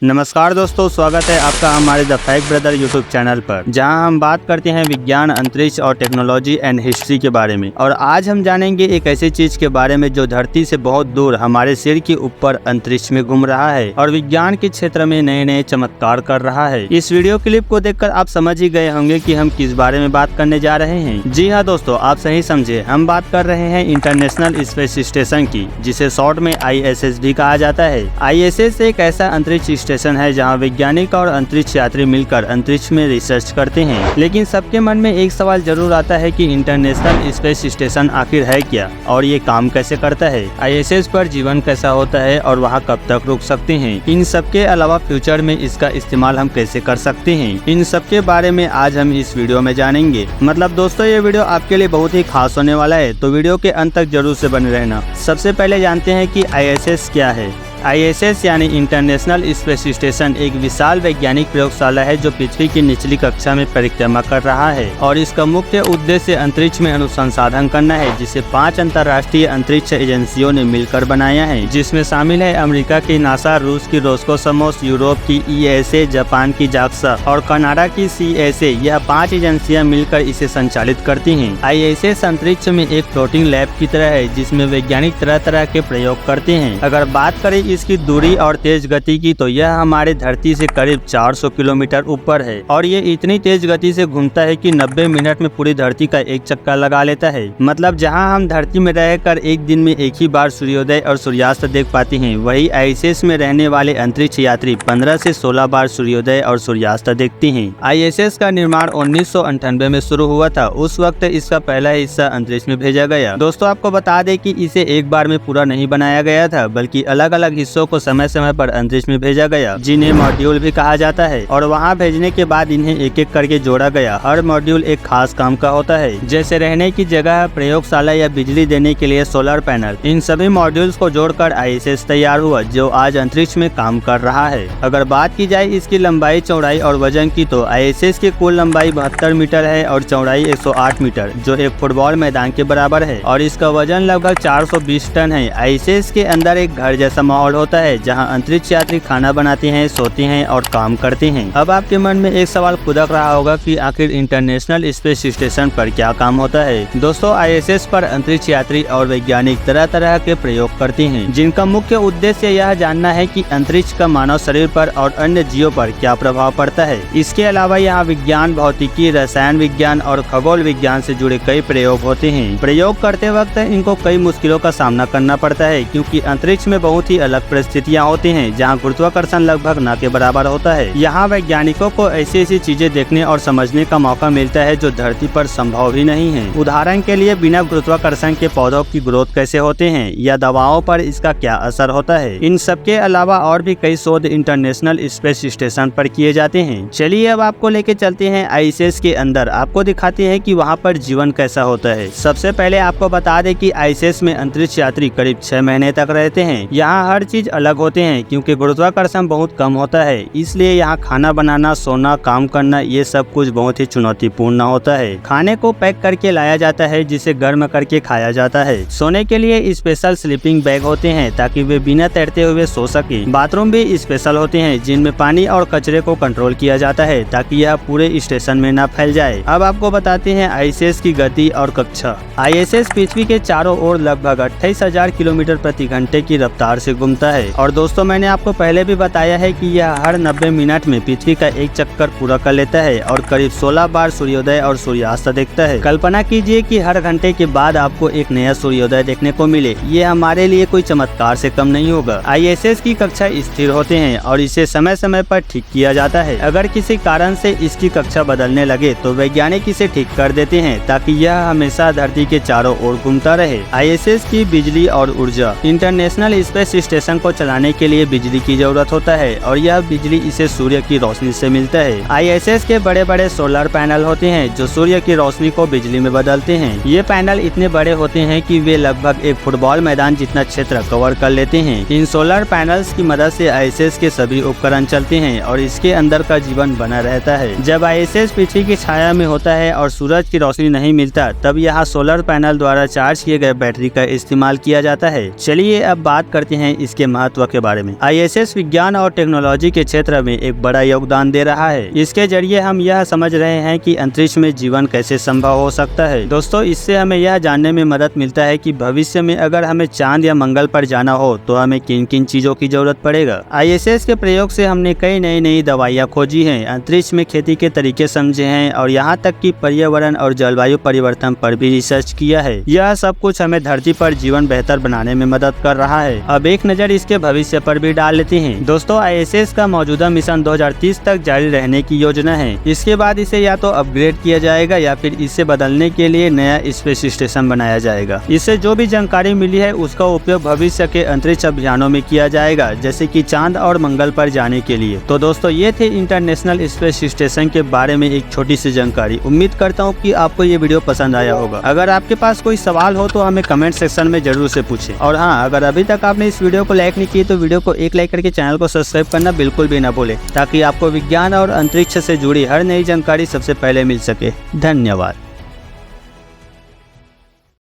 नमस्कार दोस्तों, स्वागत है आपका हमारे the fact brother YouTube channel पर, जहां हम बात करते हैं विज्ञान, अंतरिक्ष और टेक्नोलॉजी एंड हिस्ट्री के बारे में। और आज हम जानेंगे एक ऐसी चीज के बारे में जो धरती से बहुत दूर हमारे सिर के ऊपर अंतरिक्ष में घूम रहा है और विज्ञान के क्षेत्र में नए नए चमत्कार कर रहा है। इस वीडियो क्लिप को देखकर आप समझ ही गए होंगे कि हम किस बारे में बात करने जा रहे हैं। जी हाँ दोस्तों, आप सही समझे, हम बात कर रहे हैं इंटरनेशनल स्पेस स्टेशन की, जिसे शॉर्ट में ISS भी कहा जाता है। ISS एक ऐसा अंतरिक्ष स्टेशन है जहां वैज्ञानिक और अंतरिक्ष यात्री मिलकर अंतरिक्ष में रिसर्च करते हैं। लेकिन सबके मन में एक सवाल जरूर आता है कि इंटरनेशनल स्पेस स्टेशन आखिर है क्या और ये काम कैसे करता है, ISS पर जीवन कैसा होता है और वहां कब तक रुक सकते हैं। इन सब के अलावा फ्यूचर में इसका इस्तेमाल हम कैसे कर सकते हैं, इन सब के बारे में आज हम इस वीडियो में जानेंगे। मतलब दोस्तों, ये वीडियो आपके लिए बहुत ही खास होने वाला है, तो वीडियो के अंत तक जरूर से बने रहना। सबसे पहले जानते हैं कि ISS क्या है। ISS यानी इंटरनेशनल स्पेस स्टेशन एक विशाल वैज्ञानिक प्रयोगशाला है जो पृथ्वी की निचली कक्षा में परिक्रमा कर रहा है और इसका मुख्य उद्देश्य अंतरिक्ष में अनुसंधान करना है, जिसे 5 अंतर्राष्ट्रीय अंतरिक्ष एजेंसियों ने मिलकर बनाया है, जिसमें शामिल है अमेरिका की नासा, रूस की रोस्कोसमोस, यूरोप की ESA, जापान की JAXA और कनाडा की CSA। यह 5 एजेंसियां मिलकर इसे संचालित करती हैं। ISS अंतरिक्ष में एक फ्लोटिंग लैब की तरह है जिसमें वैज्ञानिक तरह तरह के प्रयोग करते हैं। अगर बात करें इसकी दूरी और तेज गति की, तो यह हमारे धरती से करीब 400 किलोमीटर ऊपर है और ये इतनी तेज गति से घूमता है कि 90 मिनट में पूरी धरती का एक चक्कर लगा लेता है। मतलब जहां हम धरती में रहकर एक दिन में एक ही बार सूर्योदय और सूर्यास्त देख पाते हैं, वही ISS में रहने वाले अंतरिक्ष यात्री 15 से 16 बार सूर्योदय और सूर्यास्त देखते हैं। ISS का निर्माण 1998 में शुरू हुआ था। उस वक्त इसका पहला हिस्सा अंतरिक्ष में भेजा गया। दोस्तों, आपको बता दें कि इसे एक बार में पूरा नहीं बनाया गया था, बल्कि अलग अलग हिस्सों को समय समय पर अंतरिक्ष में भेजा गया, जिन्हें मॉड्यूल भी कहा जाता है। और वहां भेजने के बाद इन्हें एक एक करके जोड़ा गया। हर मॉड्यूल एक खास काम का होता है, जैसे रहने की जगह, प्रयोगशाला या बिजली देने के लिए सोलर पैनल। इन सभी मॉड्यूल्स को जोड़कर ISS तैयार हुआ, जो आज अंतरिक्ष में काम कर रहा है। अगर बात की जाए इसकी लंबाई, चौड़ाई और वजन की, तो ISS की कुल लंबाई 72 मीटर है और चौड़ाई 108 मीटर, जो एक फुटबॉल मैदान के बराबर है, और इसका वजन लगभग 420 टन है। ISS के अंदर एक घर जैसा माहौल होता है जहां अंतरिक्ष यात्री खाना बनाते हैं, सोते हैं और काम करते हैं। अब आपके मन में एक सवाल खुदक रहा होगा कि आखिर इंटरनेशनल स्पेस स्टेशन पर क्या काम होता है। दोस्तों, ISS पर अंतरिक्ष यात्री और वैज्ञानिक तरह तरह के प्रयोग करते हैं, जिनका मुख्य उद्देश्य यह जानना है कि अंतरिक्ष का मानव शरीर पर और अन्य जीवों पर क्या प्रभाव पड़ता है। इसके अलावा यहाँ विज्ञान, भौतिकी, रसायन विज्ञान और खगोल विज्ञान से जुड़े कई प्रयोग होते हैं। प्रयोग करते वक्त इनको कई मुश्किलों का सामना करना पड़ता है, क्योंकि अंतरिक्ष में बहुत ही अलग परिस्थितियां होती हैं, जहां गुरुत्वाकर्षण लगभग न के बराबर होता है। यहाँ वैज्ञानिकों को ऐसी ऐसी चीजें देखने और समझने का मौका मिलता है जो धरती पर संभव ही नहीं है। उदाहरण के लिए, बिना गुरुत्वाकर्षण के पौधों की ग्रोथ कैसे होते हैं या दवाओं पर इसका क्या असर होता है। इन सब के अलावा और भी कई शोध इंटरनेशनल स्पेस स्टेशन पर किए जाते हैं। चलिए अब आपको लेके चलते हैं ISS के अंदर, आपको दिखाते हैं कि वहाँ पर जीवन कैसा होता है। सबसे पहले आपको बता दें कि ISS में अंतरिक्ष यात्री करीब 6 महीने तक रहते हैं। यहाँ हर चीज अलग होते हैं, क्योंकि गुरुत्वाकर्षण बहुत कम होता है, इसलिए यहाँ खाना बनाना, सोना, काम करना, ये सब कुछ बहुत ही चुनौतीपूर्ण होता है। खाने को पैक करके लाया जाता है, जिसे गर्म करके खाया जाता है। सोने के लिए स्पेशल स्लीपिंग बैग होते हैं ताकि वे बिना तैरते हुए सो सके। बाथरूम भी स्पेशल होते हैं, जिनमें पानी और कचरे को कंट्रोल किया जाता है ताकि यह पूरे स्टेशन में न फैल जाए। अब आपको बताते हैं ISS की गति और कक्षा। ISS पृथ्वी के चारों ओर लगभग 28,000 किलोमीटर प्रति घंटे की रफ्तार से घूमता है। और दोस्तों, मैंने आपको पहले भी बताया है कि यह हर 90 मिनट में पृथ्वी का एक चक्कर पूरा कर लेता है और करीब 16 बार सूर्योदय और सूर्यास्त देखता है। कल्पना कीजिए कि हर घंटे के बाद आपको एक नया सूर्योदय देखने को मिले। ये हमारे लिए कोई चमत्कार से कम नहीं होगा। ISS की कक्षा स्थिर होते हैं और इसे समय समय पर ठीक किया जाता है। अगर किसी कारण से इसकी कक्षा बदलने लगे तो वैज्ञानिक इसे ठीक कर देते हैं ताकि यह हमेशा धरती के चारों ओर घूमता रहे। ISS की बिजली और ऊर्जा। इंटरनेशनल स्पेस स्टेशन को चलाने के लिए बिजली की जरूरत होता है और यह बिजली इसे सूर्य की रोशनी से मिलता है। ISS के बड़े बड़े सोलर पैनल होते हैं जो सूर्य की रोशनी को बिजली में बदलते हैं। ये पैनल इतने बड़े होते हैं कि वे लगभग एक फुटबॉल मैदान जितना क्षेत्र कवर कर लेते हैं। इन सोलर पैनल्स की मदद से ISS के सभी उपकरण चलते हैं और इसके अंदर का जीवन बना रहता है। जब ISS पृथ्वी की छाया में होता है और सूरज की रोशनी नहीं मिलता, तब यहाँ सोलर पैनल द्वारा चार्ज किए गए बैटरी का इस्तेमाल किया जाता है। चलिए अब बात करते हैं इस इसके महत्व के बारे में। ISS विज्ञान और टेक्नोलॉजी के क्षेत्र में एक बड़ा योगदान दे रहा है। इसके जरिए हम यह समझ रहे हैं कि अंतरिक्ष में जीवन कैसे संभव हो सकता है। दोस्तों, इससे हमें यह जानने में मदद मिलता है कि भविष्य में अगर हमें चांद या मंगल पर जाना हो तो हमें किन किन चीजों की जरूरत पड़ेगा। ISS के प्रयोग से हमने कई नई दवाइयाँ खोजी हैं, अंतरिक्ष में खेती के तरीके समझे हैं और यहाँ तक कि पर्यावरण और जलवायु परिवर्तन पर भी रिसर्च किया है। यह सब कुछ हमें धरती पर जीवन बेहतर बनाने में मदद कर रहा है। अब एक नजर इसके भविष्य पर भी डाल लेते हैं। दोस्तों, ISS का मौजूदा मिशन 2030 तक जारी रहने की योजना है। इसके बाद इसे या तो अपग्रेड किया जाएगा या फिर इसे बदलने के लिए नया स्पेस स्टेशन बनाया जाएगा। इससे जो भी जानकारी मिली है उसका उपयोग भविष्य के अंतरिक्ष अभियानों में किया जाएगा, जैसे कि चांद और मंगल पर जाने के लिए। तो दोस्तों, ये थे इंटरनेशनल स्पेस स्टेशन के बारे में एक छोटी सी जानकारी। उम्मीद करता हूँ कि आपको ये वीडियो पसंद आया होगा। अगर आपके पास कोई सवाल हो तो हमें कमेंट सेक्शन में जरूर से पूछें। और हाँ, अगर अभी तक आपने इस वीडियो को लाइक नहीं किया तो वीडियो को एक लाइक करके चैनल को सब्सक्राइब करना बिल्कुल भी ना भूलें, ताकि आपको विज्ञान और अंतरिक्ष से जुड़ी हर नई जानकारी सबसे पहले मिल सके। धन्यवाद।